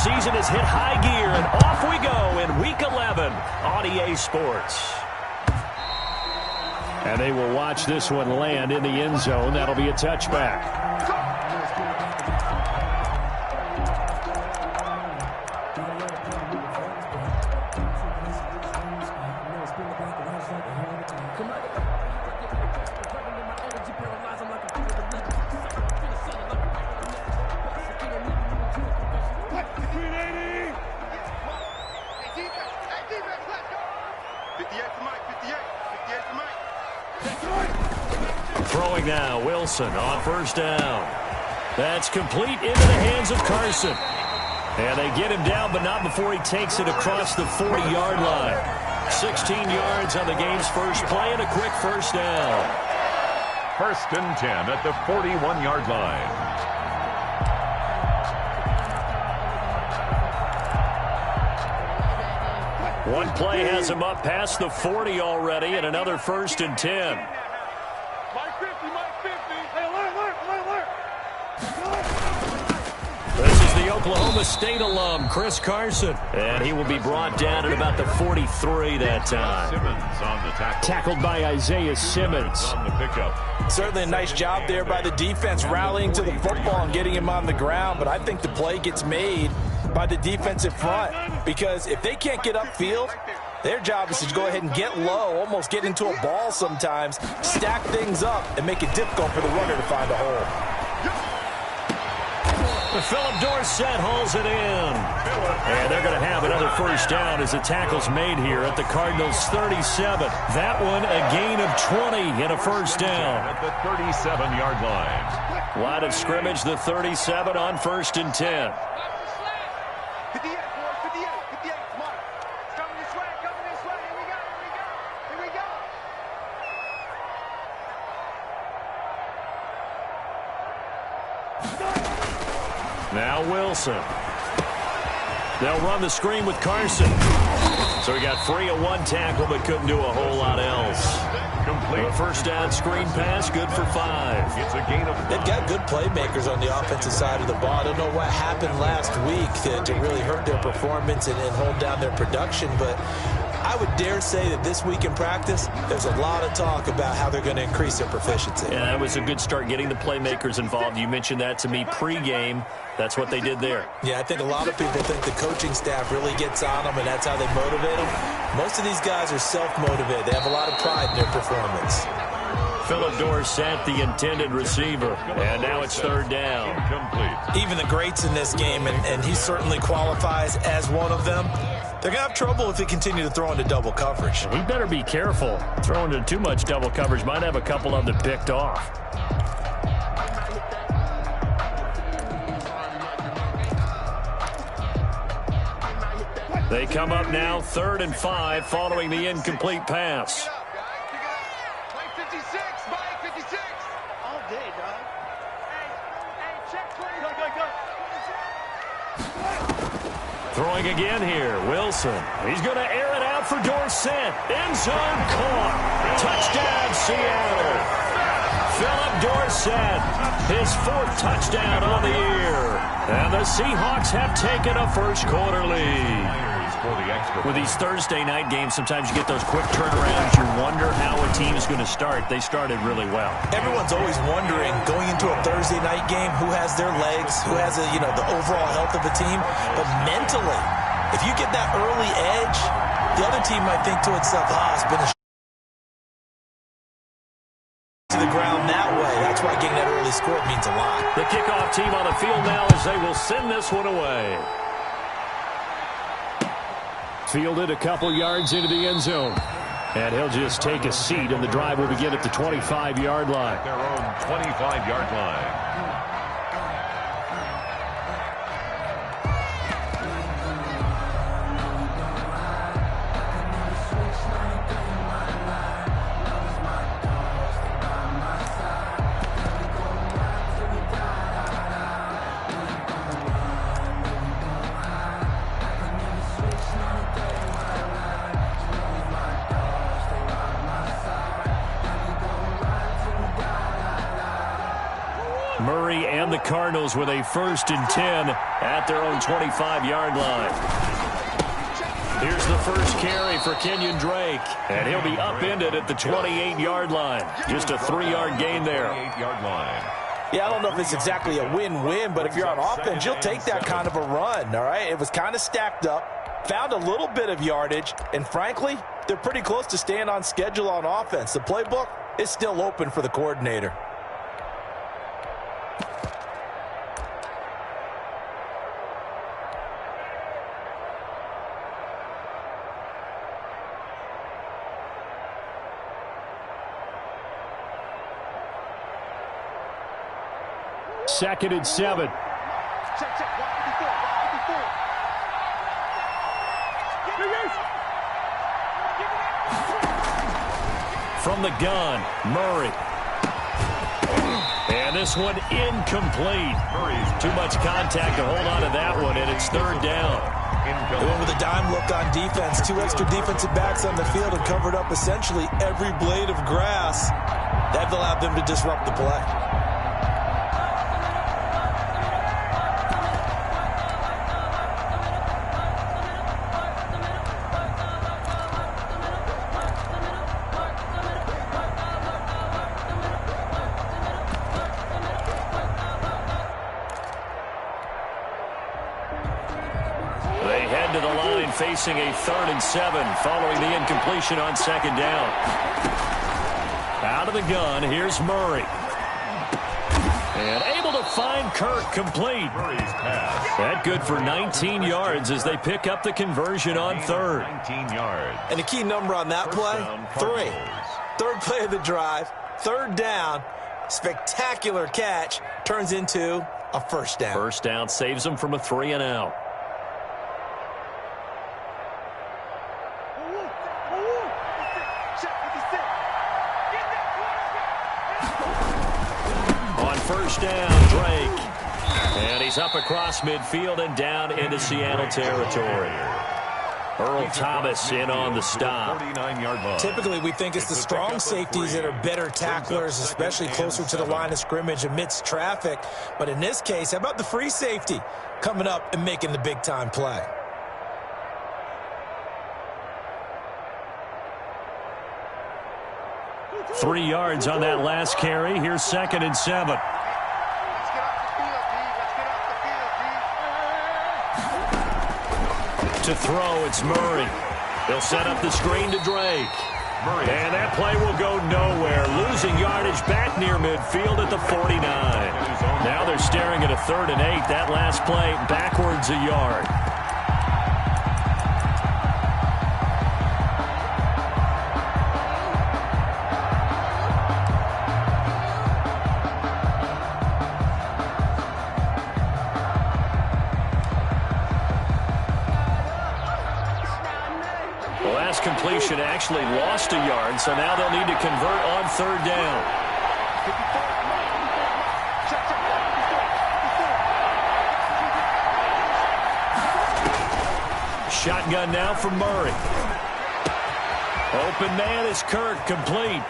season has hit high gear, and off we go in Week 11 on EA Sports. And they will watch this one land in the end zone. That'll be a touchback. Throwing now, Wilson on first down. That's complete into the hands of Carson. And they get him down, but not before he takes it across the 40-yard line. 16 yards on the game's first play and a quick first down. 1st and 10 at the 41-yard line. One play has him up past the 40 already, and another 1st and 10. This is the Oklahoma State alum, Chris Carson. And he will be brought down at about the 43 that time. Simmons on the tackle. Tackled by Isaiah Simmons. On the pickup. Certainly a nice job there by the defense, rallying to the football and getting him on the ground. But I think the play gets made by the defensive front, because if they can't get upfield, their job is to go ahead and get low, almost get into a ball sometimes, stack things up, and make it difficult for the runner to find a hole. Philip Dorsett hauls it in. And they're going to have another first down as the tackle's made here at the Cardinals' 37. That one a gain of 20 and a first down. At the 37-yard line. Line of scrimmage, the 37 on 1st and 10. Now Wilson. They'll run the screen with Carson. So he got free of one tackle but couldn't do a whole lot else. Complete. A first down screen pass, good for 5. It's a gain of 1. They've got good playmakers on the offensive side of the ball. I don't know what happened last week to really hurt their performance and hold down their production, but I would dare say that this week in practice, there's a lot of talk about how they're going to increase their proficiency. Yeah, that was a good start, getting the playmakers involved. You mentioned that to me pregame. That's what they did there. Yeah, I think a lot of people think the coaching staff really gets on them, and that's how they motivate them. Most of these guys are self-motivated. They have a lot of pride in their performance. Philip Dorsett, the intended receiver. And now it's 3rd down. Incomplete. Even the greats in this game, and he certainly qualifies as one of them, they're going to have trouble if they continue to throw into double coverage. He better be careful. Throwing into too much double coverage might have a couple of them picked off. They come up now 3rd and 5 following the incomplete pass. Throwing again here, Wilson. He's going to air it out for Dorsett. End zone caught. Touchdown, Seattle. Philip Dorsett, his 4th touchdown on the year. And the Seahawks have taken a first quarter lead. With these Thursday night games, sometimes you get those quick turnarounds. You wonder how a team is going to start. They started really well. Everyone's always wondering, going into a Thursday night game, who has their legs, who has the overall health of a team. But mentally, if you get that early edge, the other team might think to itself, it's been a to the ground that way. That's why getting that early score means a lot. The kickoff team on the field now as they will send this one away. Fielded a couple yards into the end zone. And he'll just take a seat, and the drive will begin at the 25-yard line. Their own 25-yard line. Murray and the Cardinals with a 1st and 10 at their own 25-yard line. Here's the first carry for Kenyon Drake, and he'll be upended at the 28-yard line. Just a 3-yard gain there. 28-yard line. Yeah, I don't know if it's exactly a win-win, but if you're on offense, you'll take that kind of a run, all right? It was kind of stacked up, found a little bit of yardage, and frankly, they're pretty close to staying on schedule on offense. The playbook is still open for the coordinator. Second and 7. From the gun, Murray. And this one incomplete. Too much contact to hold on to that one, and it's 3rd down. They went with a dime look on defense. 2 extra defensive backs on the field and covered up essentially every blade of grass. That allowed them to disrupt the play. Facing a 3rd and 7 following the incompletion on 2nd down. Out of the gun, here's Murray. And able to find Kirk complete. That good for 19 yards as they pick up the conversion on 3rd. 19 yards. And the key number on that play, 3. 3rd play of the drive, 3rd down, spectacular catch, turns into a 1st down. 1st down saves them from a 3 and out. Down, Drake. And he's up across midfield and down into Seattle territory. Earl Thomas in on the stop. Typically, we think it's the strong safeties that are better tacklers, especially closer to the line of scrimmage amidst traffic. But in this case, how about the free safety coming up and making the big-time play? Three yards on that last carry. Here's 2nd and 7. To throw, it's Murray. They'll set up the screen to Drake. And that play will go nowhere. Losing yardage back near midfield at the 49. Now they're staring at a 3rd and 8. That last play backwards a yard. Completion actually lost a yard, so now they'll need to convert on 3rd down. Shotgun now from Murray. Open man is Kirk, complete.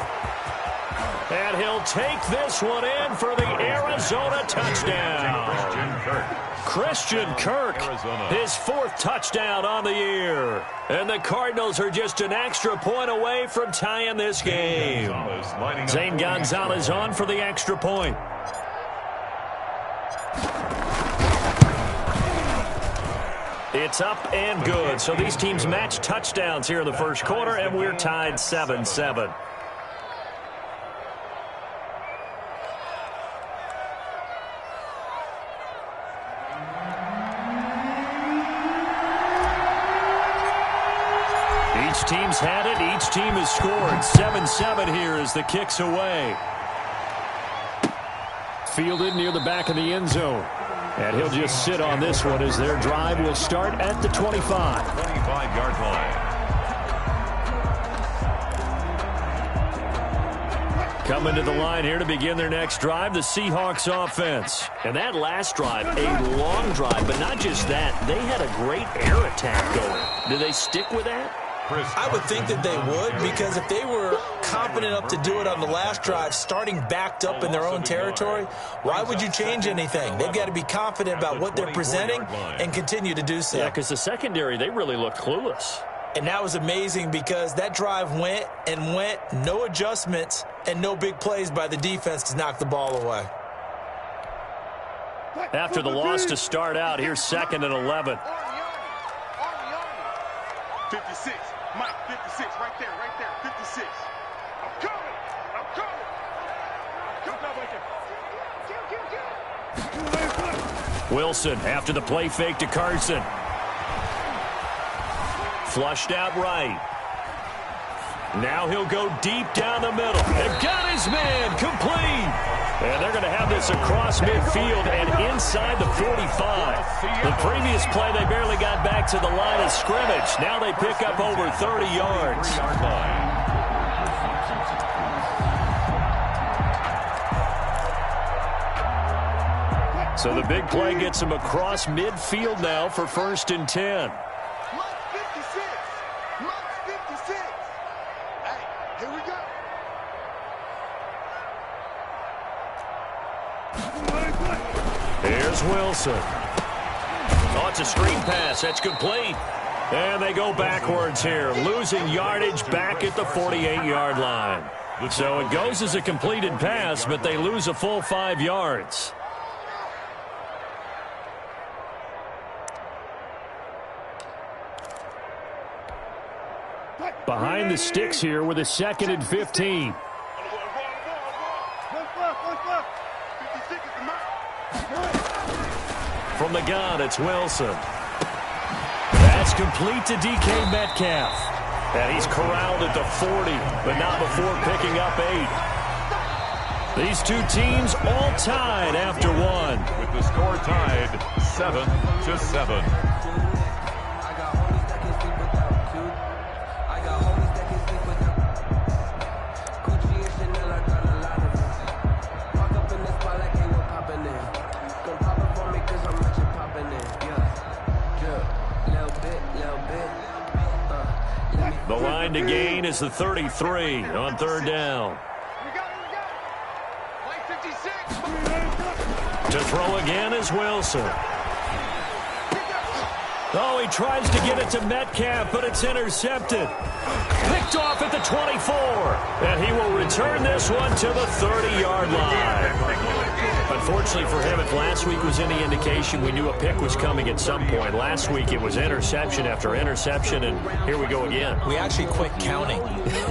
And he'll take this one in for the Arizona touchdown. Christian Kirk, his 4th touchdown on the year. And the Cardinals are just an extra point away from tying this game. Zane Gonzalez on for the extra point. It's up and good. So these teams match touchdowns here in the first quarter, and we're tied 7-7. Each team's had it. Each team has scored. 7-7 here as the kick's away. Fielded near the back of the end zone. And he'll just sit on this one as their drive will start at the 25. 25-yard line. Coming to the line here to begin their next drive, the Seahawks offense. And that last drive, a long drive, but not just that. They had a great air attack going. Do they stick with that? I would think that they would, because if they were confident enough to do it on the last drive, starting backed up in their own territory. Why would you change anything? They've got to be confident about what they're presenting and continue to do so. Yeah, because the secondary, they really looked clueless. And that was amazing because that drive went and went, no adjustments, and no big plays by the defense to knock the ball away. After the loss to start out, here's 2nd and 11. 56, Mike, 56, right there, 56. I'm coming. Wilson after the play fake to Carson. Flushed out right. Now he'll go deep down the middle. And got his man complete. And they're going to have this across midfield and inside the 45. The previous play, they barely got back to the line of scrimmage. Now they pick up over 30 yards. So the big play gets them across midfield now for 1st and 10. Here's Wilson. Oh, it's a screen pass. That's complete. And they go backwards here, losing yardage back at the 48-yard line. So it goes as a completed pass, but they lose a full 5 yards. Behind the sticks here with a 2nd and 15. From the gun, it's Wilson. That's complete to DK Metcalf. And he's corralled at the 40, but not before picking up 8. These two teams all tied after one. With the score tied 7-7. The line to gain is the 33 on 3rd down. To throw again is Wilson. Oh, he tries to get it to Metcalf, but it's intercepted. Picked off at the 24. And he will return this one to the 30-yard line. Unfortunately for him, if last week was any indication, we knew a pick was coming at some point. Last week it was interception after interception, and here we go again. We actually quit counting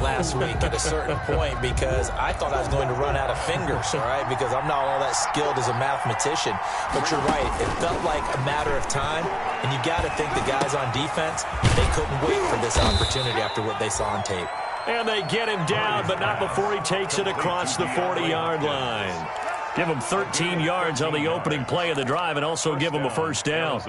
last week at a certain point because I thought I was going to run out of fingers, all right, because I'm not all that skilled as a mathematician. But you're right. It felt like a matter of time, and you got to think the guys on defense, they couldn't wait for this opportunity after what they saw on tape. And they get him down, but not before he takes it across the 40-yard line. Give him 13 yards on the opening play of the drive and also give him a 1st down.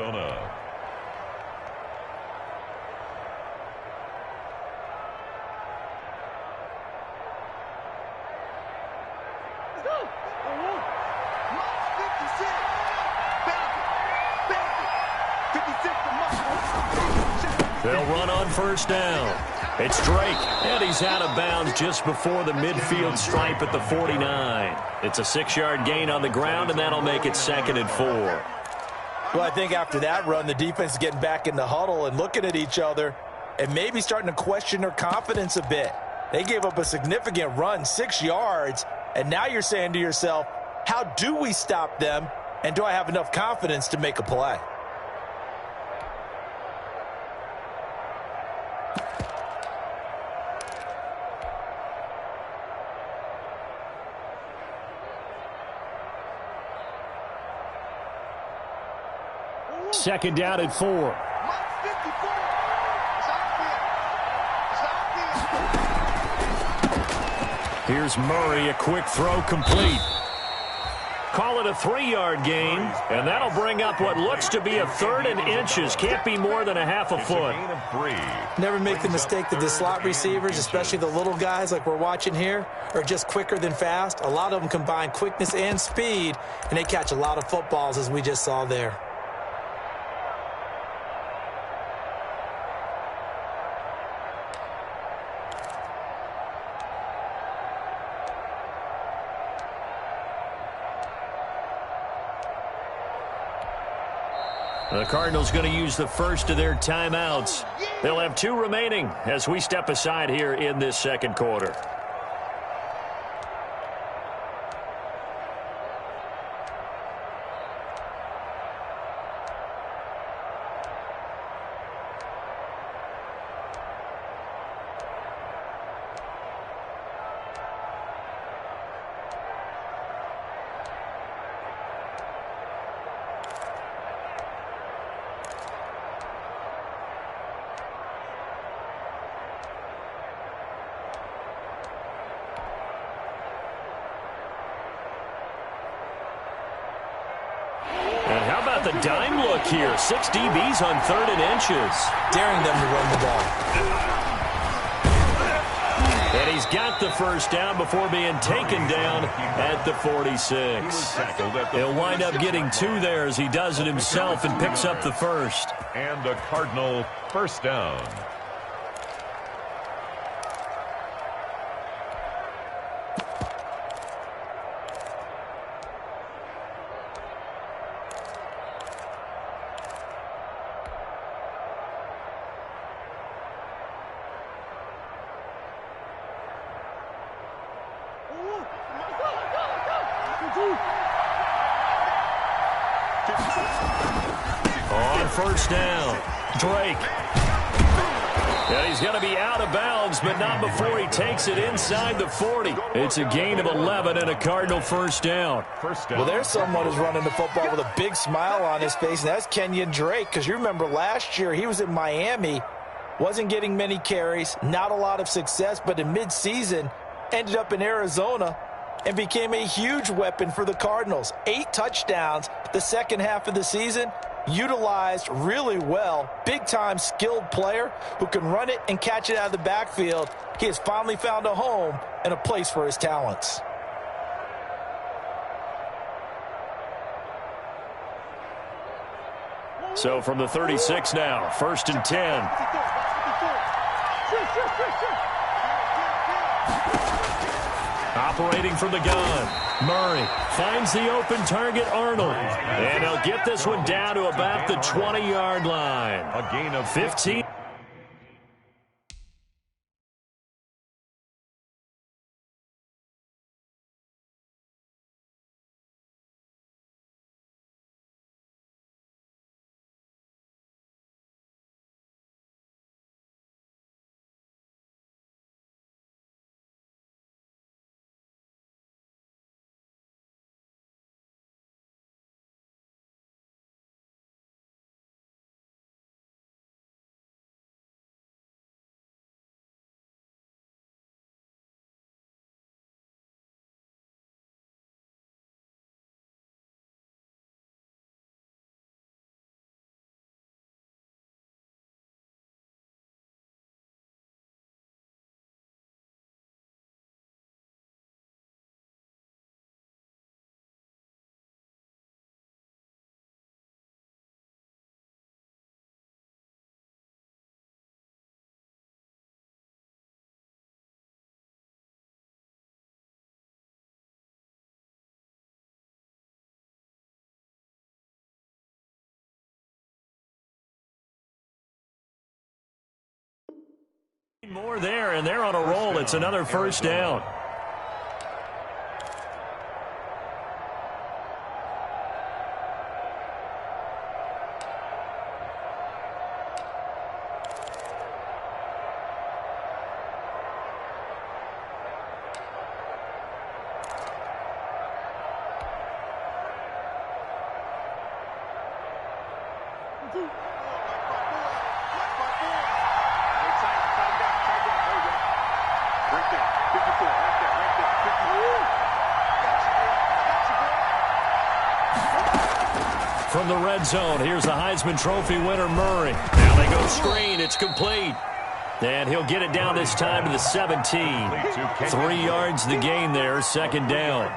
They'll run on 1st down. It's Drake, and he's out of bounds just before the midfield stripe at the 49. It's a 6-yard gain on the ground, and that'll make it 2nd and 4. Well, I think after that run, the defense is getting back in the huddle and looking at each other and maybe starting to question their confidence a bit. They gave up a significant run, 6 yards, and now you're saying to yourself, how do we stop them, and do I have enough confidence to make a play? Second down at 4. Here's Murray, a quick throw complete. Call it a 3-yard gain, and that'll bring up what looks to be a 3rd and inches. Can't be more than a half a foot. Never make the mistake that the slot receivers, especially the little guys like we're watching here, are just quicker than fast. A lot of them combine quickness and speed, and they catch a lot of footballs, as we just saw there. The Cardinals going to use the first of their timeouts. They'll have 2 remaining as we step aside here in this second quarter. The dime look here. 6 DBs on 3rd and inches. Daring them to run the ball. And he's got the first down before being taken down at the 46. He'll wind up getting 2 there as he does it himself and picks up the first. And a Cardinal first down. On first down, Drake. And he's going to be out of bounds, but not before he takes it inside the 40. It's a gain of 11 and a Cardinal first down. Well, there's someone who's running the football with a big smile on his face, and that's Kenyon Drake, because you remember last year he was in Miami, wasn't getting many carries, not a lot of success, but in midseason ended up in Arizona and became a huge weapon for the Cardinals. 8 touchdowns the second half of the season, utilized really well. Big-time skilled player who can run it and catch it out of the backfield. He has finally found a home and a place for his talents. So from the 36 now, 1st and 10. Operating from the gun, Murray finds the open target, Arnold. And he'll get this one down to about the 20-yard line. A gain of 15. More there, and they're on a roll. It's another first down. From the red zone, here's the Heisman Trophy winner, Murray. Now they go screen. It's complete. And he'll get it down this time to the 17. 3 yards the gain there, second down.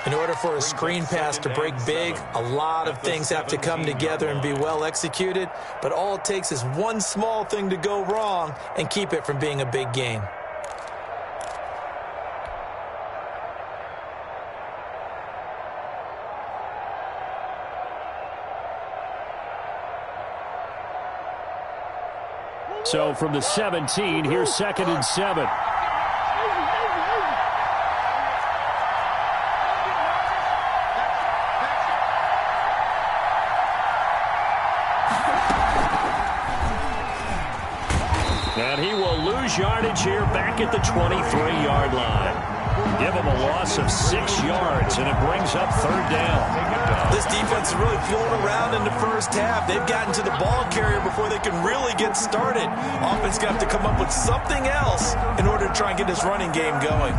In order for a screen pass to break big, a lot of things have to come together and be well executed. But all it takes is one small thing to go wrong and keep it from being a big gain. So from the 17, here's 2nd and 7. And he will lose yardage here back at the 23-yard line. Give him a loss of 6 yards, and it brings up 3rd down. This defense is really floating around in the first half. They've gotten to the ball carrier before they can really get started. Offense got to come up with something else in order to try and get this running game going.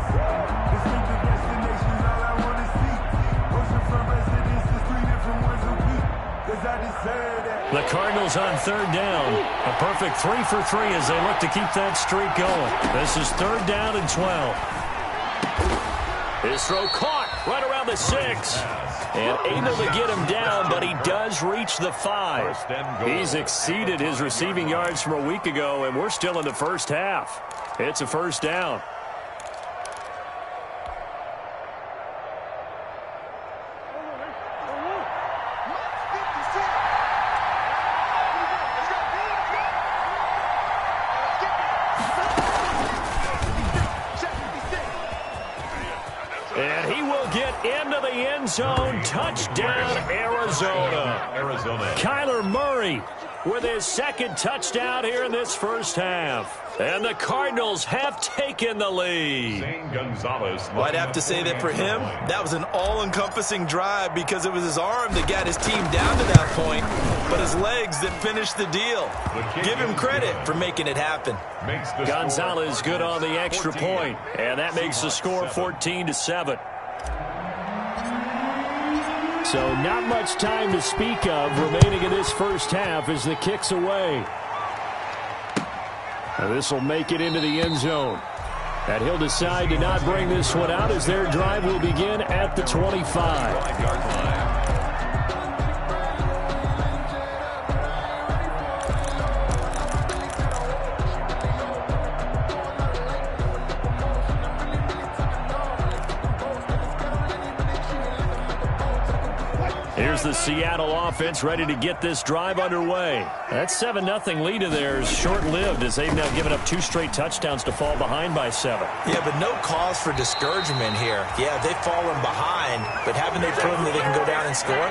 The Cardinals on 3rd down. A perfect 3 for 3 as they look to keep that streak going. This is 3rd down and 12. His throw caught right around the 6. And able to get him down, but he does reach the 5. He's exceeded his receiving yards from a week ago, and we're still in the first half. It's a 1st down. And he will get into the end zone. Touchdown, Arizona. Kyler Murray with his 2nd touchdown here in this first half. And the Cardinals have taken the lead. Well, I'd have to say that for him, that was an all-encompassing drive because it was his arm that got his team down to that point, but his legs that finished the deal. Give him credit for making it happen. Gonzalez good on the extra point, and that makes the score 14-7. So not much time to speak of remaining in this first half as the kick's away. Now this will make it into the end zone. And he'll decide to not bring this one out as their drive will begin at the 25-yard line. Here's the Seattle offense ready to get this drive underway. That 7-0 lead of theirs short-lived as they've now given up 2 straight touchdowns to fall behind by 7. Yeah, but no cause for discouragement here. Yeah, they've fallen behind, but haven't they proven that they can go down and score?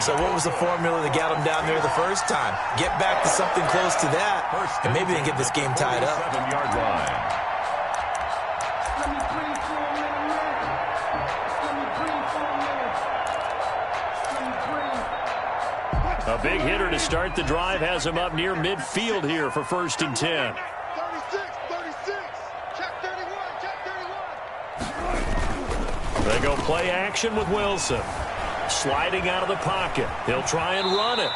So what was the formula that got them down there the first time? Get back to something close to that, and maybe they can get this game tied up. A big hitter to start the drive has him up near midfield here for 1st and 10. 36, check 31, check 31. They go play action with Wilson. Sliding out of the pocket. He'll try and run it.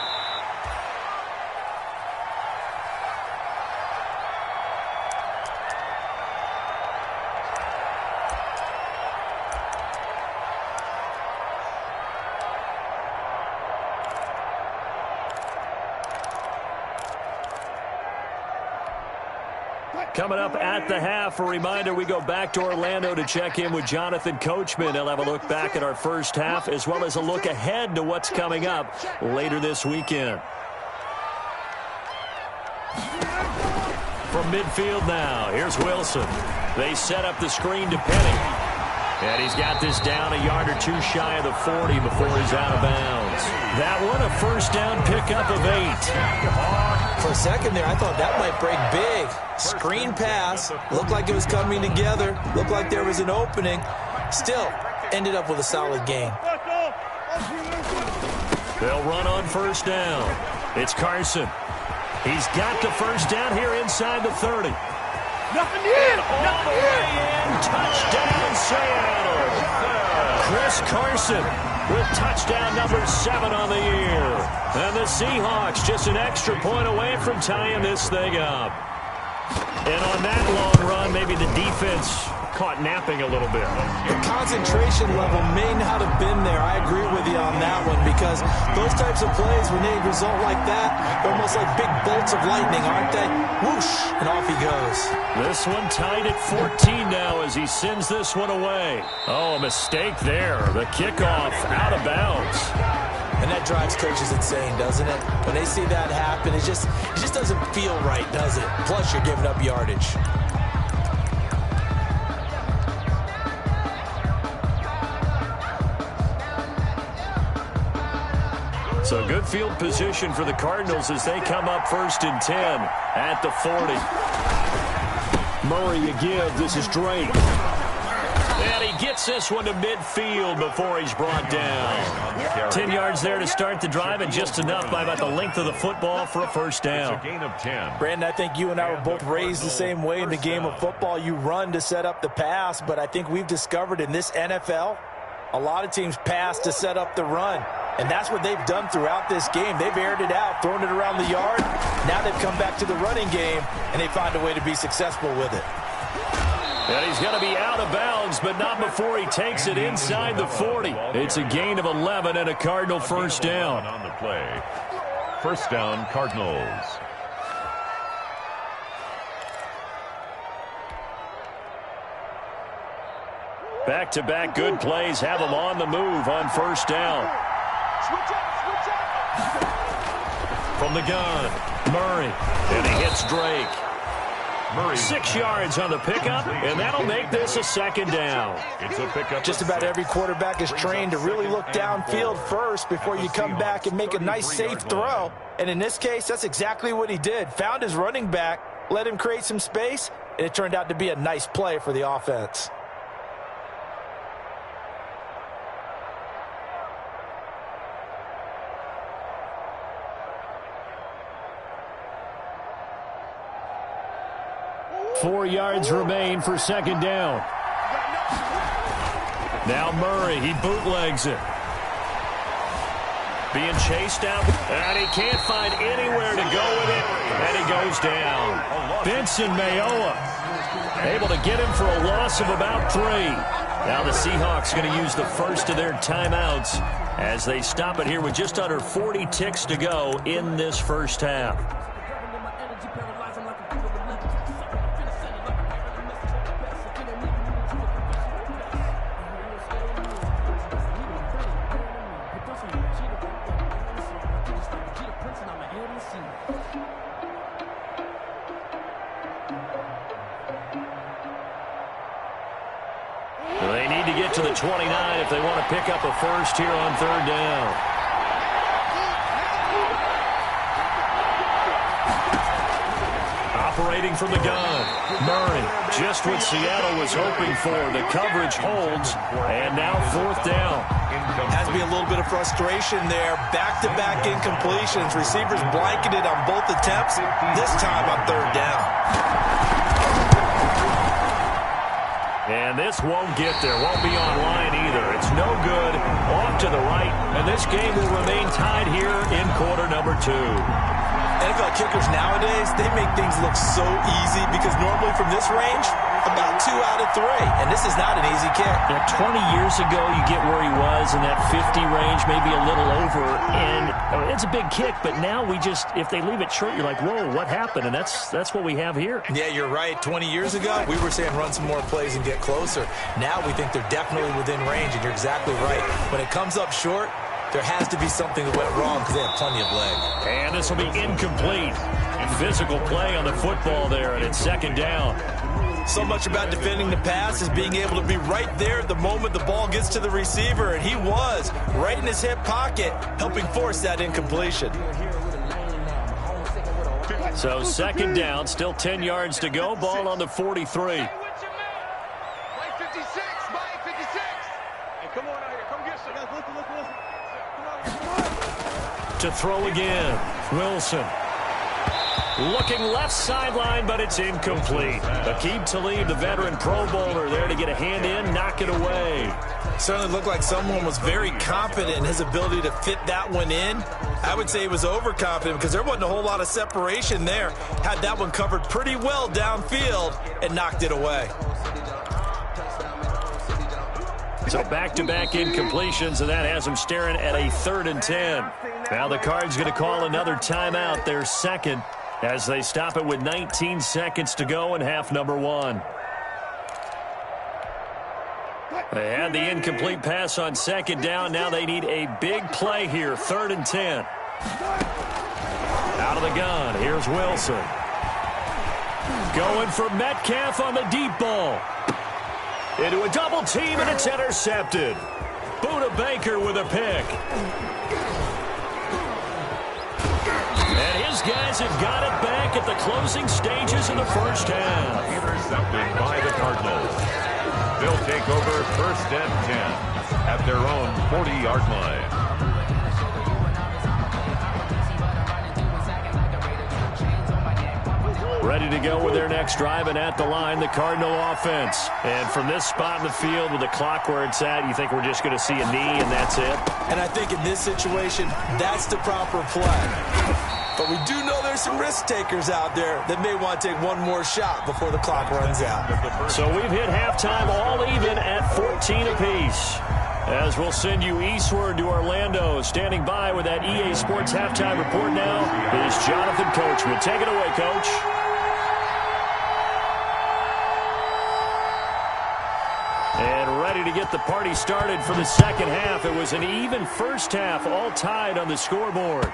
Coming up at the half, a reminder, we go back to Orlando to check in with Jonathan Coachman. He'll have a look back at our first half as well as a look ahead to what's coming up later this weekend. From midfield now, here's Wilson. They set up the screen to Penny. And he's got this down a yard or 2 shy of the 40 before he's out of bounds. That one a 1st down pickup of 8. For a second there, I thought that might break big. Screen pass. Looked like it was coming together. Looked like there was an opening. Still, ended up with a solid gain. They'll run on 1st down. It's Carson. He's got the 1st down here inside the 30. Nothing in. All the way in. Touchdown, Seattle. Chris Carson with touchdown number 7 on the year. And the Seahawks just an extra point away from tying this thing up. And on that long run, maybe the defense caught napping a little bit. The concentration level may not have been there. I agree with you on that one because those types of plays, when they result like that, they're almost like big bolts of lightning, aren't they? Whoosh, and off he goes. This one tied at 14 now as he sends this one away. Oh, a mistake there. The kickoff out of bounds. And that drives coaches insane, doesn't it? When they see that happen, it just doesn't feel right, does it? Plus, you're giving up yardage. So good field position for the Cardinals as they come up 1st and 10 at the 40. Murray a give. This is Drake. And he gets this one to midfield before he's brought down. 10 yards there to start the drive, and just enough by about the length of the football for a first down. It's a gain of 10. Brandon, I think you and I were both raised the same way in the game of football. You run to set up the pass, but I think we've discovered in this NFL, a lot of teams pass to set up the run. And that's what they've done throughout this game. They've aired it out, thrown it around the yard. Now they've come back to the running game, and they find a way to be successful with it. And he's going to be out of bounds, but not before he takes it inside the 40. It's a gain of 11 and a Cardinal first down. On the play. First down, Cardinals. Back-to-back good plays have them on the move on first down. From the gun, Murray, and he hits Drake. Murray. 6 yards on the pickup, and that'll make this a second down. It's a pickup. Just about every quarterback is trained to really look downfield first before you come back and make a nice, safe throw. And in this case, that's exactly what he did. Found his running back, let him create some space, and it turned out to be a nice play for the offense. Four yards remain for second down. Now Murray, he bootlegs it. Being chased out, and he can't find anywhere to go with it, and he goes down. Benson Mayowa able to get him for a loss of about 3. Now the Seahawks going to use the first of their timeouts as they stop it here with just under 40 ticks to go in this first half. They need to get to the 29 if they want to pick up a first here on third down. Operating from the gun, Murray, just what Seattle was hoping for. The coverage holds, and now fourth down. Has to be a little bit of frustration there. Back-to-back incompletions. Receivers blanketed on both attempts, this time on third down. And this won't get there, won't be online either. It's no good, off to the right, and this game will remain tied here in quarter number 2. NFL kickers nowadays, they make things look so easy because normally from this range, about 2 out of 3. And this is not an easy kick. Yeah, 20 years ago, you get where he was in that 50 range, maybe a little over. And it's a big kick, but now we just, if they leave it short, you're like, whoa, what happened? And that's what we have here. Yeah, you're right. 20 years ago, we were saying run some more plays and get closer. Now we think they're definitely within range, and you're exactly right. When it comes up short, there has to be something that went wrong because they have plenty of leg. And this will be incomplete. Physical play on the football there, and it's second down. So much about defending the pass is being able to be right there at the moment the ball gets to the receiver, and he was right in his hip pocket, helping force that incompletion. So second down, still 10 yards to go, ball on the 43. To throw again, Wilson. Looking left sideline, but it's incomplete. Aqib Talib, the veteran Pro Bowler, there to get a hand in, knock it away. Certainly looked like someone was very confident in his ability to fit that one in. I would say he was overconfident because there wasn't a whole lot of separation there. Had that one covered pretty well downfield and knocked it away. So back-to-back incompletions, and that has him staring at a 3rd and 10. Now the Cards going to call another timeout, their second, as they stop it with 19 seconds to go in half number 1. They had the incomplete pass on second down. Now they need a big play here, 3rd and 10. Out of the gun, here's Wilson. Going for Metcalf on the deep ball. Into a double team, and it's intercepted. Buda Baker with a pick. And his guys have got it back at the closing stages of the first half. Intercepted by the Cardinals. They'll take over 1st and 10 at their own 40-yard line. Ready to go with their next drive, and at the line, the Cardinal offense. And from this spot in the field with the clock where it's at, you think we're just going to see a knee and that's it? And I think in this situation, that's the proper play. But we do know there's some risk takers out there that may want to take one more shot before the clock runs out. So we've hit halftime all even at 14 apiece. As we'll send you eastward to Orlando. Standing by with that EA Sports halftime report now is Jonathan Coachman. Take it away, Coach. And ready to get the party started for the second half. It was an even first half, all tied on the scoreboard.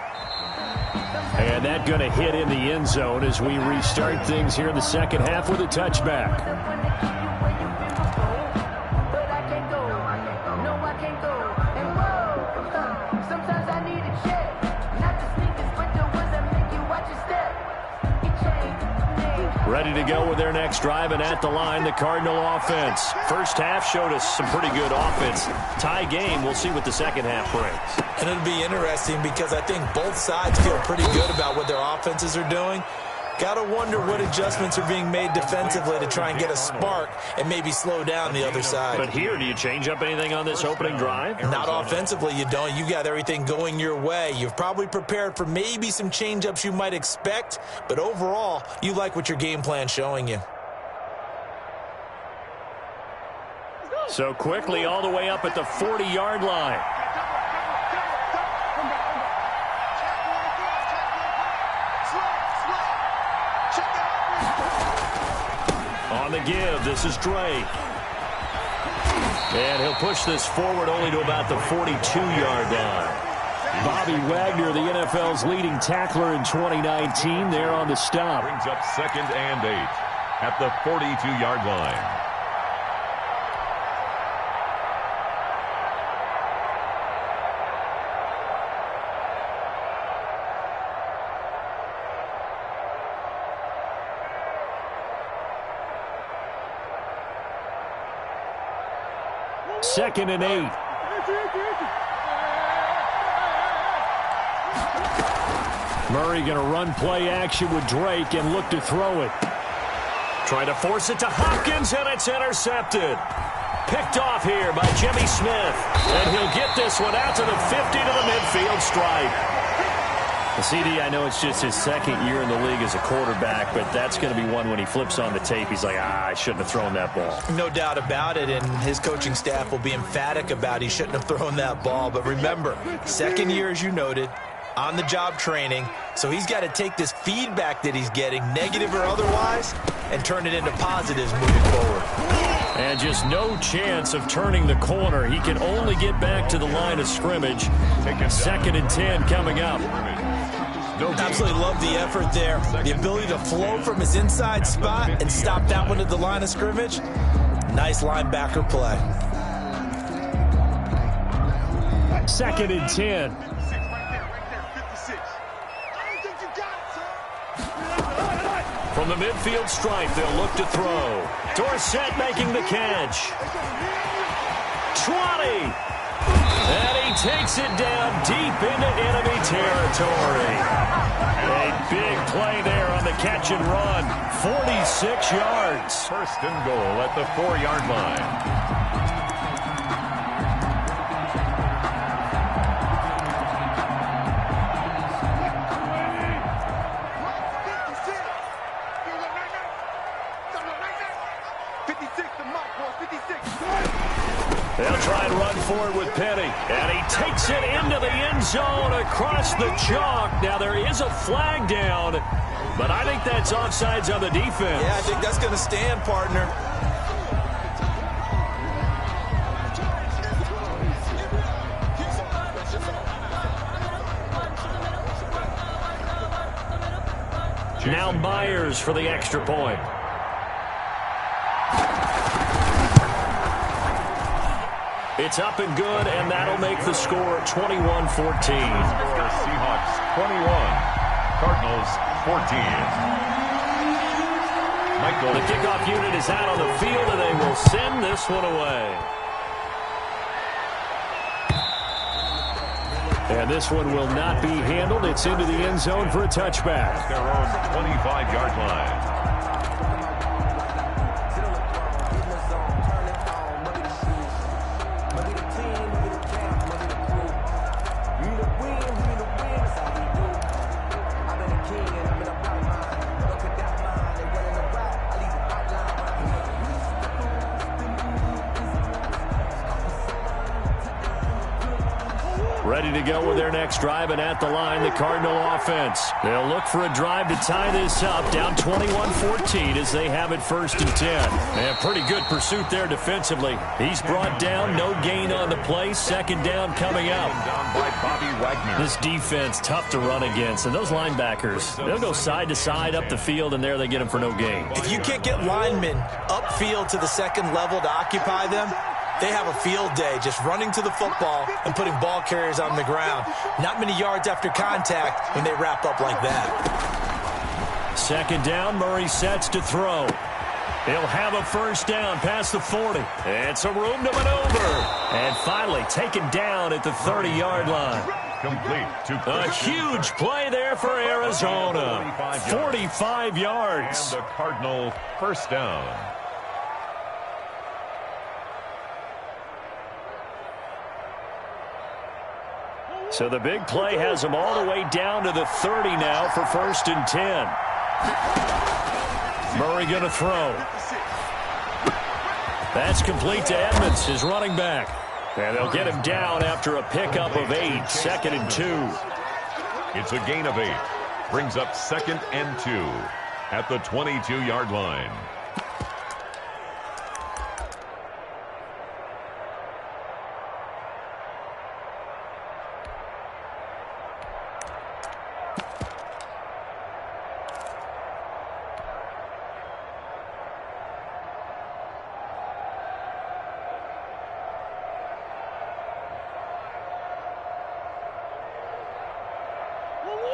And that going to hit in the end zone as we restart things here in the second half with a touchback. Ready to go with their next drive, and at the line, the Cardinal offense. First half showed us some pretty good offense. Tie game, we'll see what the second half brings. And it'll be interesting because I think both sides feel pretty good about what their offenses are doing. Got to wonder what adjustments are being made defensively to try and get a spark and maybe slow down the other side. But here, do you change up anything on this opening drive? Not offensively, you don't. You got everything going your way. You've probably prepared for maybe some change-ups you might expect, but overall, you like what your game plan's showing you. So quickly all the way up at the 40-yard line. On the give, this is Drake. And he'll push this forward only to about the 42-yard line. Bobby Wagner, the NFL's leading tackler in 2019, there on the stop. Brings up 2nd and 8 at the 42-yard line. Second and 8. Murray going to run play action with Drake and look to throw it. Try to force it to Hopkins, and it's intercepted. Picked off here by Jimmy Smith. And he'll get this one out to the 50 to the midfield stripe. CD, I know it's just his second year in the league as a quarterback, but that's going to be one when he flips on the tape. He's like, I shouldn't have thrown that ball. No doubt about it, and his coaching staff will be emphatic about he shouldn't have thrown that ball. But remember, second year, as you noted, on-the-job training, so he's got to take this feedback that he's getting, negative or otherwise, and turn it into positives moving forward. And just no chance of turning the corner. He can only get back to the line of scrimmage. 2nd and 10 coming up. Absolutely love the effort there. The ability to flow from his inside spot and stop that one at the line of scrimmage. Nice linebacker play. 2nd and 10. From the midfield stripe, they'll look to throw. Dorsett making the catch. 20. And he takes it down deep into enemy territory. A big play there on the catch and run. 46 yards. 1st and goal at the 4-yard line. They'll try and run forward with Penny. And he takes it into the end zone across the chalk. Now, there is a flag down, but I think that's offsides on the defense. Yeah, I think that's going to stand, partner. Now Myers for the extra point. It's up and good, and that'll make the score 21-14. Seahawks 21, Cardinals 14. The kickoff unit is out on the field, and they will send this one away. And this one will not be handled. It's into the end zone for a touchback. Their own 25-yard line. Ready to go with their next drive, and at the line, the Cardinal offense. They'll look for a drive to tie this up, down 21-14 as they have it 1st and 10. And pretty good pursuit there defensively. He's brought down, no gain on the play, 2nd down coming up. Down by Bobby Wagner. This defense, tough to run against, and those linebackers, they'll go side to side up the field, and there they get them for no gain. If you can't get linemen upfield to the 2nd level to occupy them, they have a field day just running to the football and putting ball carriers on the ground. Not many yards after contact when they wrap up like that. 2nd down, Murray sets to throw. He'll have a 1st down past the 40. It's a room to maneuver. And finally taken down at the 30-yard line. Complete to a huge play there for Arizona. 45 yards. And the Cardinal 1st down. So the big play has them all the way down to the 30 now for 1st and 10. Murray going to throw. That's complete to Edmonds, his running back. And they'll get him down after a pickup of 8, 2nd and 2. It's a gain of 8. Brings up 2nd and 2 at the 22-yard line.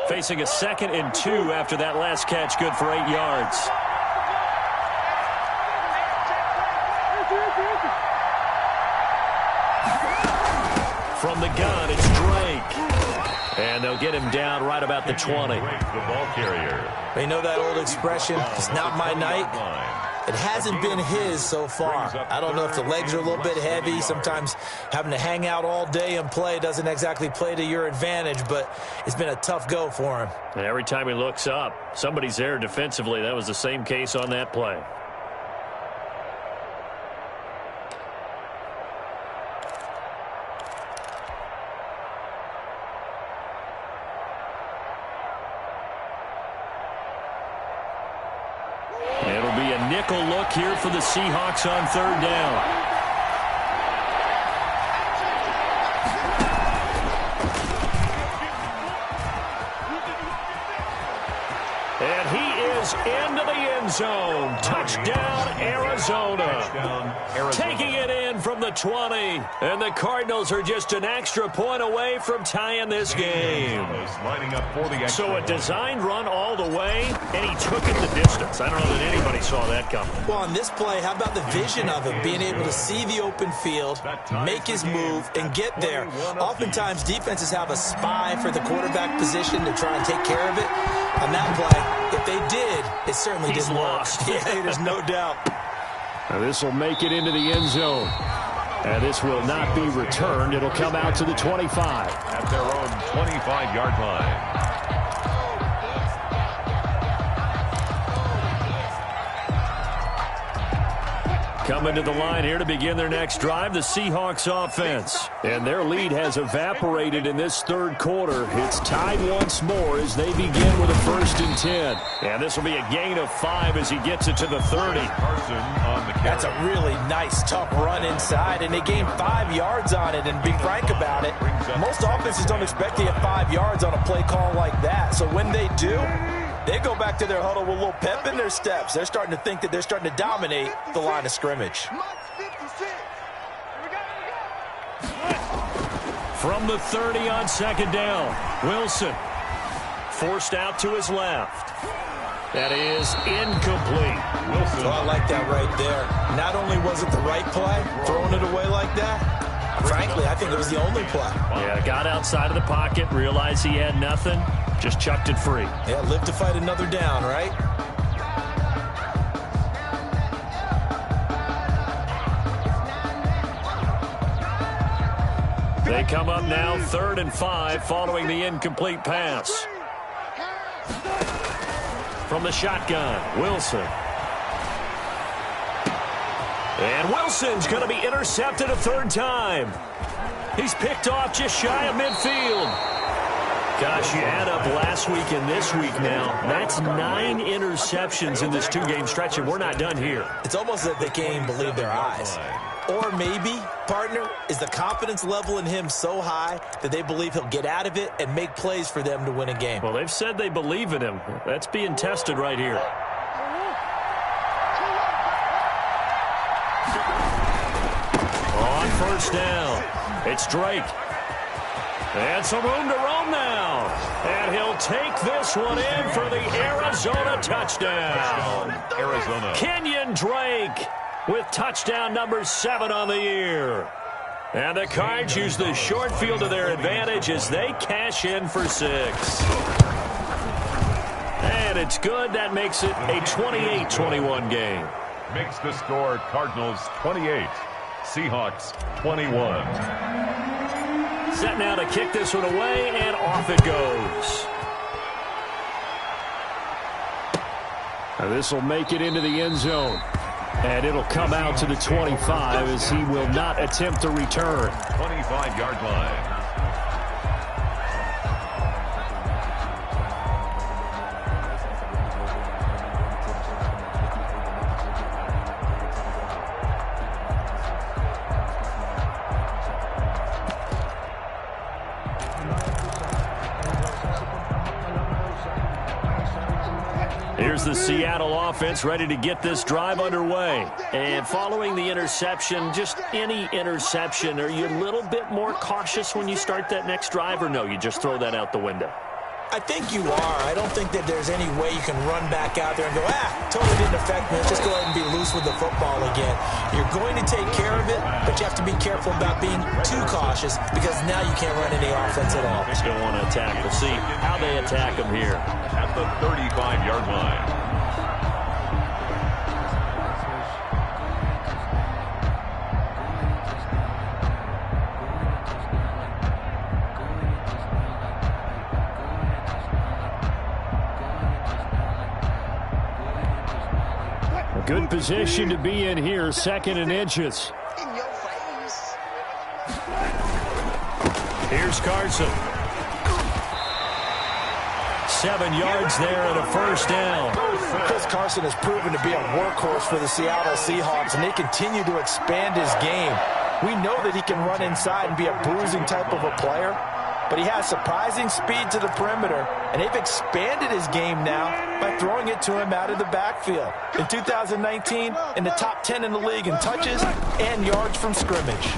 Facing a 2nd and 2 after that last catch, good for 8 yards. From the gun, it's Drake. And they'll get him down right about the 20. The ball carrier. They know that old expression, it's not my night. It hasn't been his so far. I don't know if the legs are a little bit heavy. Sometimes having to hang out all day and play doesn't exactly play to your advantage, but it's been a tough go for him. And every time he looks up, somebody's there defensively. That was the same case on that play. It'll be a nickel look here for the Seahawks on 3rd down. And he is into the end zone. Touchdown, Arizona. Taking it in from the 20. And the Cardinals are just an extra point away from tying this game. So a designed run all the way, and he took it the distance. I don't know that anybody saw that coming. Well, on this play, how about the vision of him, being able to see the open field, make his move, and get there. Oftentimes, defenses have a spy for the quarterback position to try and take care of it. On that play, if they did, it certainly didn't work. Yeah, there's no doubt. Now this will make it into the end zone. And this will not be returned. It'll come out to the 25. At their own 25-yard line. Coming to the line here to begin their next drive, the Seahawks offense. And their lead has evaporated in this 3rd quarter. It's tied once more as they begin with a 1st and 10. And this will be a gain of 5 as he gets it to the 30. Carson on the carry. That's a really nice, tough run inside, and they gained 5 yards on it. And be frank about it, most offenses don't expect to get 5 yards on a play call like that. So when they do, They go back to their huddle with a little pep in their steps. They're starting to think that they're starting to dominate the line of scrimmage. From the 30 on second down, Wilson forced out to his left. That is incomplete. Wilson. Oh, I like that right there. Not only was it the right play, throwing it away like that, frankly, I think it was the only play. Yeah, got outside of the pocket, realized he had nothing, just chucked it free. Yeah, live to fight another down, right? They come up now 3rd and 5 following the incomplete pass. From the shotgun, Wilson. And Wilson's going to be intercepted a 3rd time. He's picked off just shy of midfield. Gosh, you add up last week and this week now. That's 9 interceptions in this 2-game stretch, and we're not done here. It's almost like they can't even believe their eyes. Or maybe, partner, is the confidence level in him so high that they believe he'll get out of it and make plays for them to win a game. Well, they've said they believe in him. That's being tested right here. On 1st down, it's Drake. And some room to roam now. And he'll take this one in for the Arizona touchdown. Arizona. Kenyon Drake with touchdown number 7 on the year. And the Cards use the short field to their advantage as they cash in for 6. And it's good. That makes it a 28-21 game. Makes the score Cardinals 28, Seahawks 21. Set now to kick this one away, and off it goes. Now this will make it into the end zone. And it'll come out to the 25 as he will not attempt to return. 25-yard line. Here's the Seattle offense ready to get this drive underway. And following the interception, just any interception, are you a little bit more cautious when you start that next drive, or no, you just throw that out the window? I think you are. I don't think that there's any way you can run back out there and go, totally didn't affect me. Let's just go ahead and be loose with the football again. You're going to take care of it, but you have to be careful about being too cautious because now you can't run any offense at all. Just don't want to attack. We'll see how they attack them here. At the 35-yard line. Good position to be in here, 2nd and inches. Here's Carson. 7 yards there and a 1st down. Chris Carson has proven to be a workhorse for the Seattle Seahawks, and they continue to expand his game. We know that he can run inside and be a bruising type of a player, but he has surprising speed to the perimeter, and they've expanded his game now by throwing it to him out of the backfield. In 2019, in the top 10 in the league in touches and yards from scrimmage.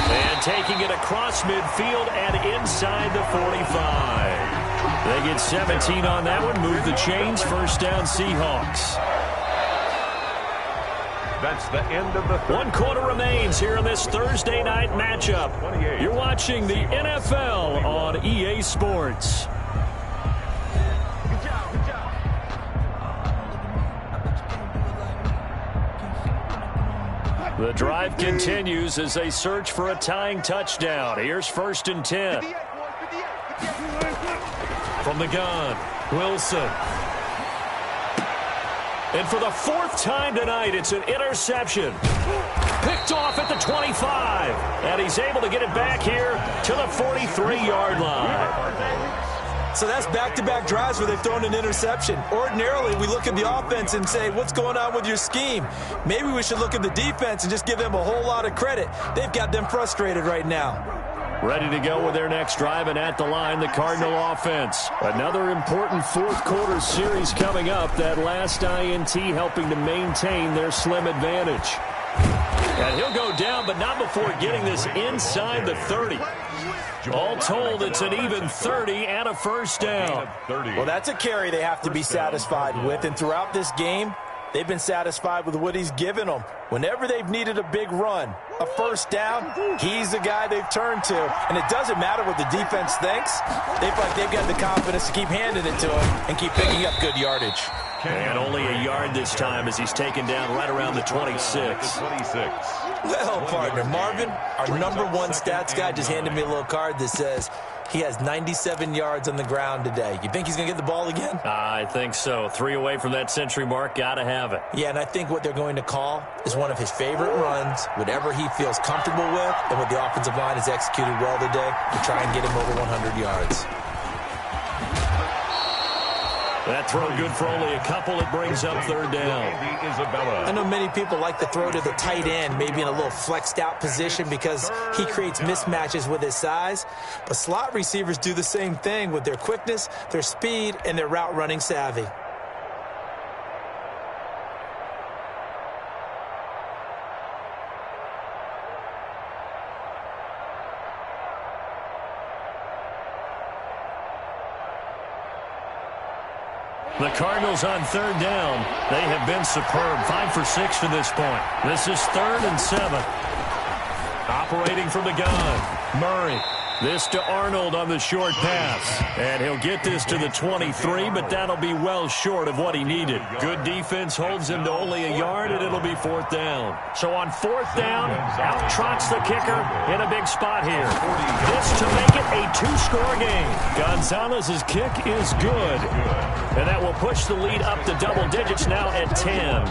And taking it across midfield and inside the 45. They get 17 on that one, move the chains, 1st down Seahawks. That's the end of the 1 quarter remains here in this Thursday night matchup. You're watching the NFL on EA Sports. The drive continues as they search for a tying touchdown. Here's 1st and 10. From the gun, Wilson. And for the 4th time tonight, it's an interception. Picked off at the 25. And he's able to get it back here to the 43-yard line. So that's back-to-back drives where they've thrown an interception. Ordinarily, we look at the offense and say, what's going on with your scheme? Maybe we should look at the defense and just give them a whole lot of credit. They've got them frustrated right now. ready to go with their next drive, and at the line, the Cardinal offense. Another important fourth quarter series coming up. That last INT helping to maintain their slim advantage. And he'll go down, but not before getting this inside the 30. All told, it's an even 30 and a first down. Well, that's a carry they have to be satisfied with, and throughout this game, they've been satisfied with what he's given them. Whenever they've needed a big run, a first down, he's the guy they've turned to. And it doesn't matter what the defense thinks. They feel like they've got the confidence to keep handing it to him and keep picking up good yardage. And only a yard this time as he's taken down right around the 26. Well, partner, Marvin, our #1 stats guy, just handed me a little card that says he has 97 yards on the ground today. You think he's going to get the ball again? I think so. 3 away from that century mark. Got to have it. Yeah, and I think what they're going to call is one of his favorite runs, whatever he feels comfortable with, and what the offensive line has executed well today to try and get him over 100 yards. That throw good for only a couple. It brings up third down. I know many people like to throw to the tight end, maybe in a little flexed out position because he creates mismatches with his size. But slot receivers do the same thing with their quickness, their speed, and their route running savvy. The Cardinals on third down. They have been superb. 5 for 6 to this point. This is 3rd and 7. Operating from the gun. Murray. This to Arnold on the short pass. And he'll get this to the 23, but that'll be well short of what he needed. Good defense holds him to only a yard, and it'll be 4th down. So on 4th down, out trots the kicker in a big spot here. This to make it a 2-score game. Gonzalez's kick is good. And that will push the lead up to double digits now at 10.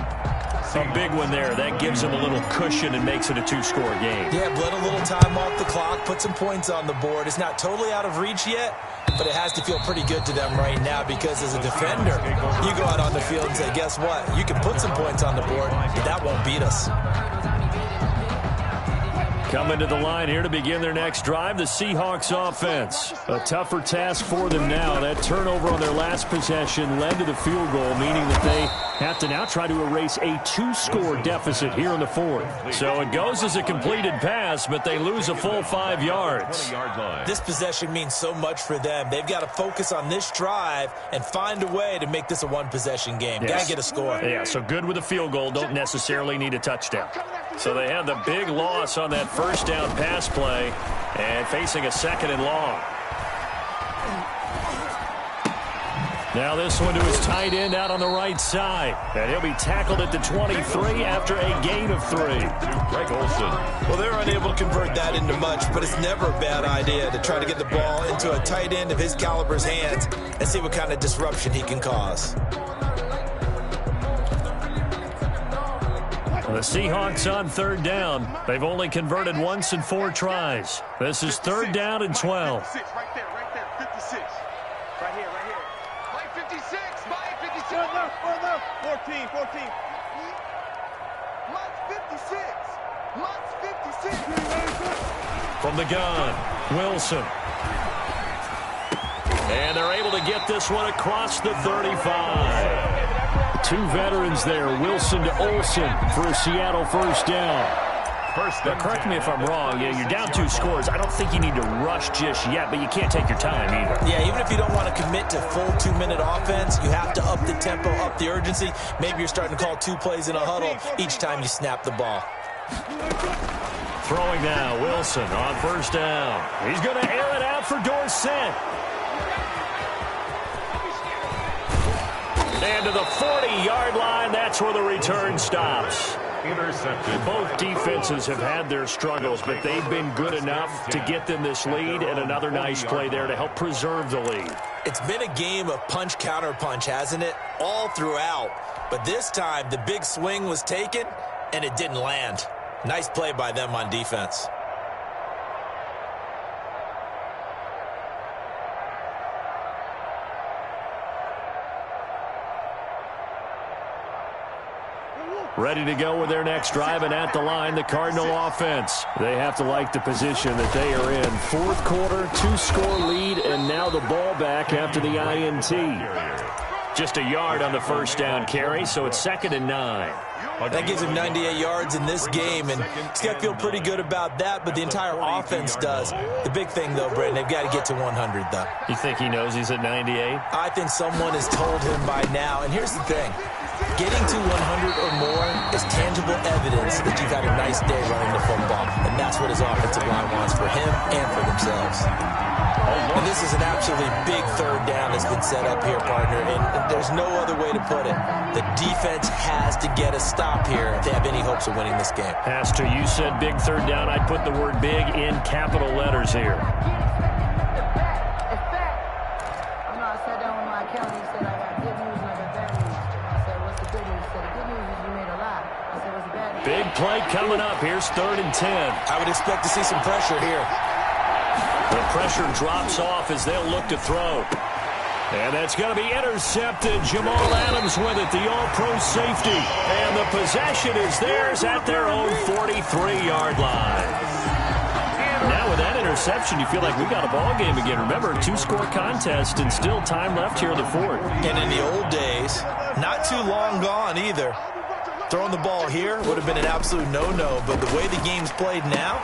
A big one there. That gives them a little cushion and makes it a 2-score game. Yeah, bled a little time off the clock, put some points on the board. It's not totally out of reach yet, but it has to feel pretty good to them right now because as a defender, you go out on the field and say, guess what? You can put some points on the board, but that won't beat us. Coming to the line here to begin their next drive, the Seahawks offense. A tougher task for them now. That turnover on their last possession led to the field goal, meaning that they have to now try to erase a 2-score deficit here in the 4th. So it goes as a completed pass, but they lose a full 5 yards. This possession means so much for them. They've got to focus on this drive and find a way to make this a one-possession game. Yes. Got to get a score. Yeah, so good with a field goal. Don't necessarily need a touchdown. So they have the big loss on that first down pass play and facing a 2nd and long. Now this one to his tight end out on the right side. And he'll be tackled at the 23 after a gain of 3. Greg Olsen. Well, they're unable to convert that into much, but it's never a bad idea to try to get the ball into a tight end of his caliber's hands and see what kind of disruption he can cause. The Seahawks on third down. They've only converted once in 4 tries. This is 3rd down and 12. 56, right there, 56. Right here. Play 56, play 56. Further. 14. Lutz 56. From the gun, Wilson. And they're able to get this one across the 35. 2 veterans there, Wilson to Olsen for a Seattle first down. Now, correct me if I'm wrong. Yeah, you're down 2 scores. I don't think you need to rush just yet, but you can't take your time either. Yeah, even if you don't want to commit to full 2-minute offense, you have to up the tempo, up the urgency. Maybe you're starting to call 2 plays in a huddle each time you snap the ball. Throwing now, Wilson on first down. He's going to air it out for Dorsett. And to the 40-yard line, that's where the return stops. Intercepted. Both defenses have had their struggles, but they've been good enough to get them this lead, and another nice play there to help preserve the lead. It's been a game of punch-counter-punch, hasn't it? All throughout. But this time, the big swing was taken, and it didn't land. Nice play by them on defense. Ready to go with their next drive, and at the line, the Cardinal offense. They have to like the position that they are in. Fourth quarter, 2-score lead, and now the ball back after the INT. Just a yard on the first down carry, so it's 2nd and 9. That gives him 98 yards in this game, and he's got to feel pretty good about that, but the entire offense does. The big thing, though, Brandon, they've got to get to 100, though. You think he knows he's at 98? I think someone has told him by now, and here's the thing. Getting to 100 or more is tangible evidence that you've had a nice day running the football, and that's what his offensive line wants for him and for themselves. And this is an absolutely big third down that's been set up here, partner, and there's no other way to put it. The defense has to get a stop here if they have any hopes of winning this game. Pastor, you said big third down. I'd put the word big in capital letters here. I sat down with my accountant. He said, I got good news and I got bad news. I said, what's the good news? He said, the good news is you made a lot. I said, what's the bad news? Big play coming up. Here's 3rd and 10. I would expect to see some pressure here. The pressure drops off as they'll look to throw. And that's going to be intercepted. Jamal Adams with it, the all-pro safety. And the possession is theirs at their own 43-yard line. Now with that interception, you feel like we got a ball game again. Remember, a 2-score contest and still time left here in the fourth. And in the old days, not too long gone either. Throwing the ball here would have been an absolute no-no, but the way the game's played now,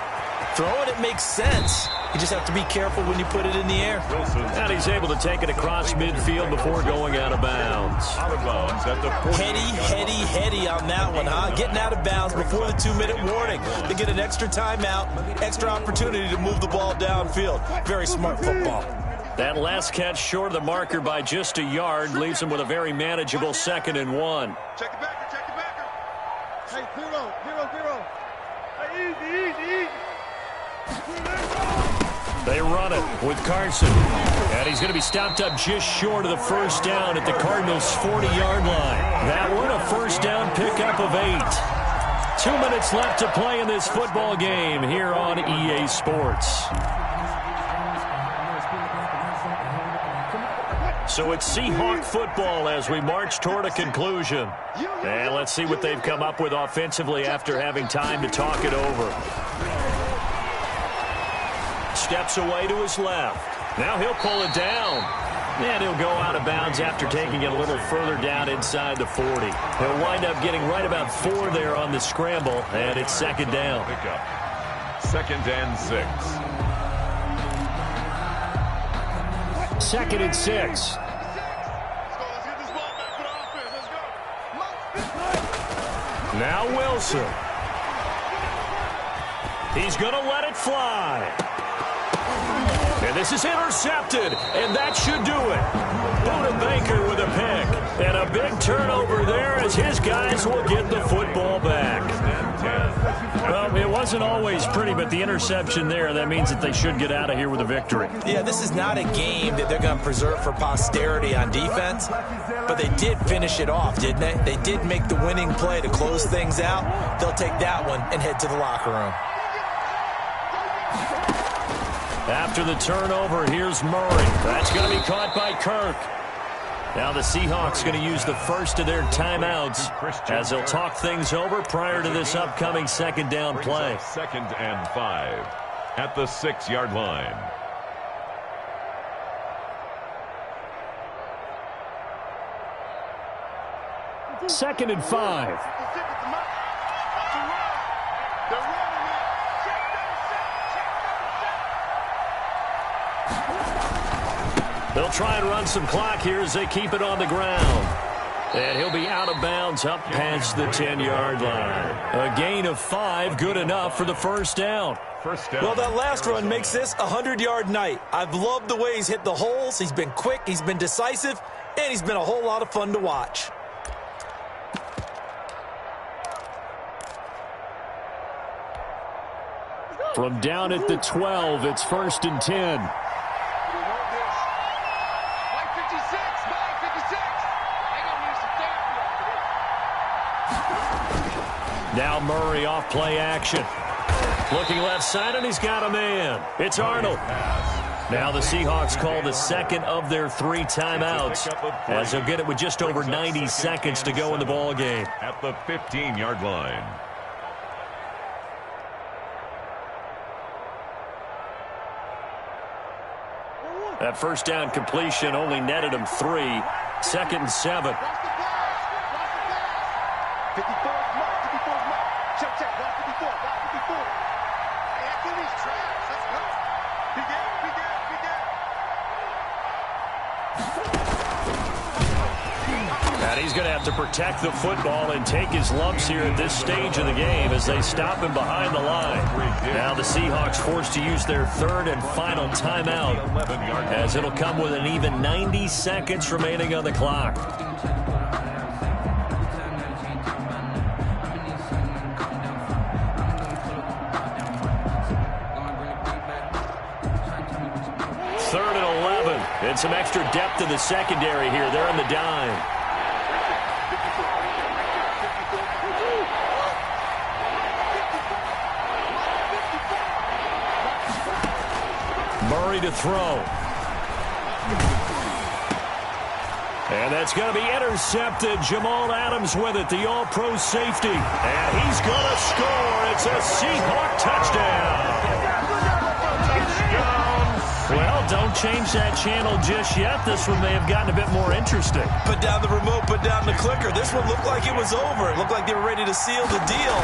throwing it makes sense. You just have to be careful when you put it in the air. And he's able to take it across midfield before going out of bounds. Out of bounds at the 40. Heady on that one, huh? Getting out of bounds before the 2-minute warning. They get an extra timeout, extra opportunity to move the ball downfield. Very smart football. That last catch short of the marker by just a yard leaves him with a very manageable 2nd and 1. Check the backer, check the backer. Hey, 0. Hey, easy. They run it with Carson. And he's going to be stopped up just short of the first down at the Cardinals' 40-yard line. That one a first down pickup of 8. 2 minutes left to play in this football game here on EA Sports. So it's Seahawk football as we march toward a conclusion. And let's see what they've come up with offensively after having time to talk it over. Steps away to his left. Now he'll pull it down. And he'll go out of bounds after taking it a little further down inside the 40. He'll wind up getting right about 4 there on the scramble, and it's 2nd down. 2nd and 6. 2nd and 6. Now Wilson. He's going to let it fly. And this is intercepted, and that should do it. Buda Baker with a pick. And a big turnover there as his guys will get the football back. Well, it wasn't always pretty, but the interception there, that means that they should get out of here with a victory. Yeah, this is not a game that they're going to preserve for posterity on defense, but they did finish it off, didn't they? They did make the winning play to close things out. They'll take that one and head to the locker room. After the turnover, here's Murray. That's going to be caught by Kirk. Now the Seahawks going to use the first of their timeouts as they'll talk things over prior to this upcoming 2nd down play. 2nd and 5 at the 6-yard line. Second and 5. They'll try and run some clock here as they keep it on the ground. And he'll be out of bounds up past the 10-yard line. A gain of 5, good enough for the first down. Well, that last run makes this a 100-yard night. I've loved the way he's hit the holes. He's been quick, he's been decisive, and he's been a whole lot of fun to watch. From down at the 12, it's 1st and 10. Now Murray off play action. Looking left side, and he's got a man. It's Arnold. Now the Seahawks call the second of their 3 timeouts, as they'll get it with just over 90 seconds to go in the ball game. At the 15-yard line. That first down completion only netted him 3. 2nd and 7. 54's mark. 54's mark. Check. 54. Hey, Achilles trash. Let's go. Be good. And he's going to have to protect the football and take his lumps here at this stage of the game as they stop him behind the line. Now the Seahawks forced to use their 3rd and final timeout, as it'll come with an even 90 seconds remaining on the clock. Third and 11, and some extra depth in the secondary here. They're in the dime. Murray to throw. And that's going to be intercepted. Jamal Adams with it, the all-pro safety. And he's going to score. It's a Seahawk touchdown. Well, don't change that channel just yet. This one may have gotten a bit more interesting. Put down the remote, put down the clicker. This one looked like it was over. It looked like they were ready to seal the deal.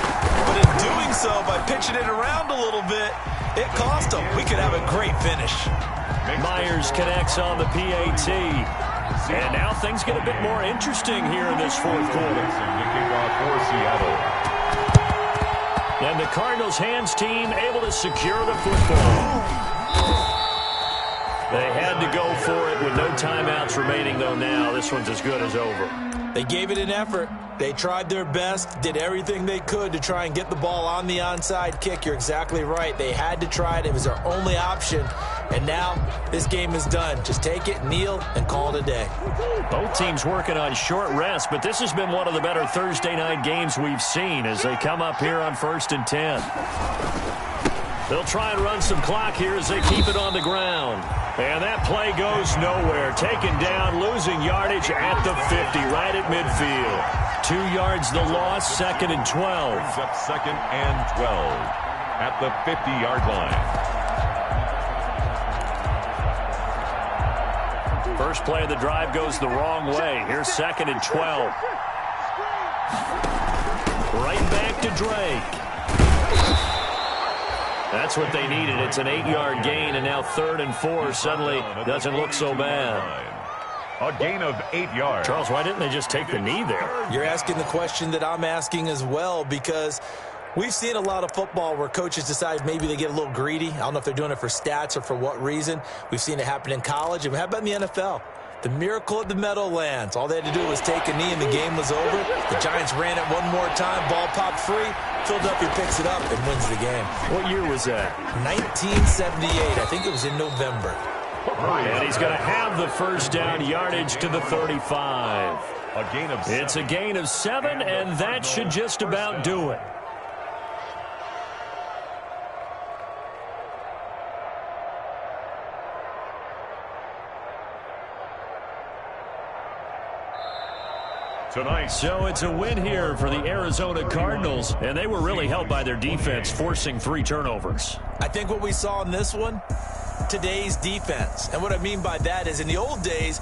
But in doing so, by pitching it around a little bit, it cost them. We could have a great finish. Myers connects on the PAT. And now things get a bit more interesting here in this 4th quarter. And the Cardinals' hands team able to secure the football. They had to go for it with no timeouts remaining, though. Now this one's as good as over. They gave it an effort. They tried their best, did everything they could to try and get the ball on the onside kick. You're exactly right. They had to try it. It was their only option. And now this game is done. Just take it, kneel, and call it a day. Both teams working on short rest, but this has been one of the better Thursday night games we've seen as they come up here on 1st and 10. They'll try and run some clock here as they keep it on the ground. And that play goes nowhere. Taken down, losing yardage at the 50, right at midfield. 2 yards the loss, 2nd and 12. Brings up 2nd and 12 at the 50-yard line. First play of the drive goes the wrong way. Here's 2nd and 12. Right back to Drake. That's what they needed. It's an 8-yard gain, and now 3rd and 4 suddenly doesn't look so bad. A gain of 8 yards. Charles, why didn't they just take the knee there? You're asking the question that I'm asking as well, because we've seen a lot of football where coaches decide maybe they get a little greedy. I don't know if they're doing it for stats or for what reason. We've seen it happen in college, and how about in the NFL? The miracle at the Meadowlands. All they had to do was take a knee and the game was over. The Giants ran it one more time. Ball popped free. Philadelphia picks it up and wins the game. What year was that? 1978. I think it was in November. And he's going to have the first down, yardage to the 35. It's a gain of 7, and that should just about do it. So it's a win here for the Arizona Cardinals, and they were really helped by their defense, forcing 3 turnovers. I think what we saw in this one, today's defense. And what I mean by that is in the old days,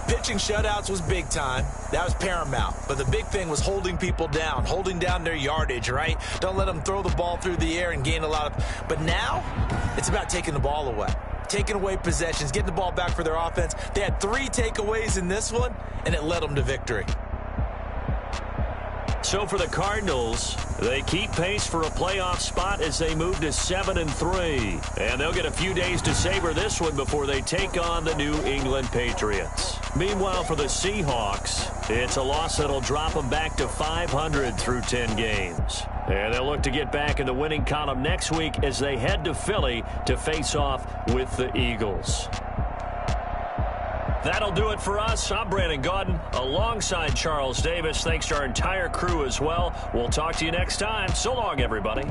pitching shutouts was big time. That was paramount. But the big thing was holding people down, holding down their yardage, right? Don't let them throw the ball through the air and gain a lot of... But now, it's about taking the ball away. Taking away possessions, getting the ball back for their offense. They had 3 takeaways in this one, and it led them to victory. So for the Cardinals, they keep pace for a playoff spot as they move to 7-3. And they'll get a few days to savor this one before they take on the New England Patriots. Meanwhile, for the Seahawks, it's a loss that'll drop them back to 500 through 10 games. And they'll look to get back in the winning column next week as they head to Philly to face off with the Eagles. That'll do it for us. I'm Brandon Gaudin alongside Charles Davis. Thanks to our entire crew as well. We'll talk to you next time. So long, everybody.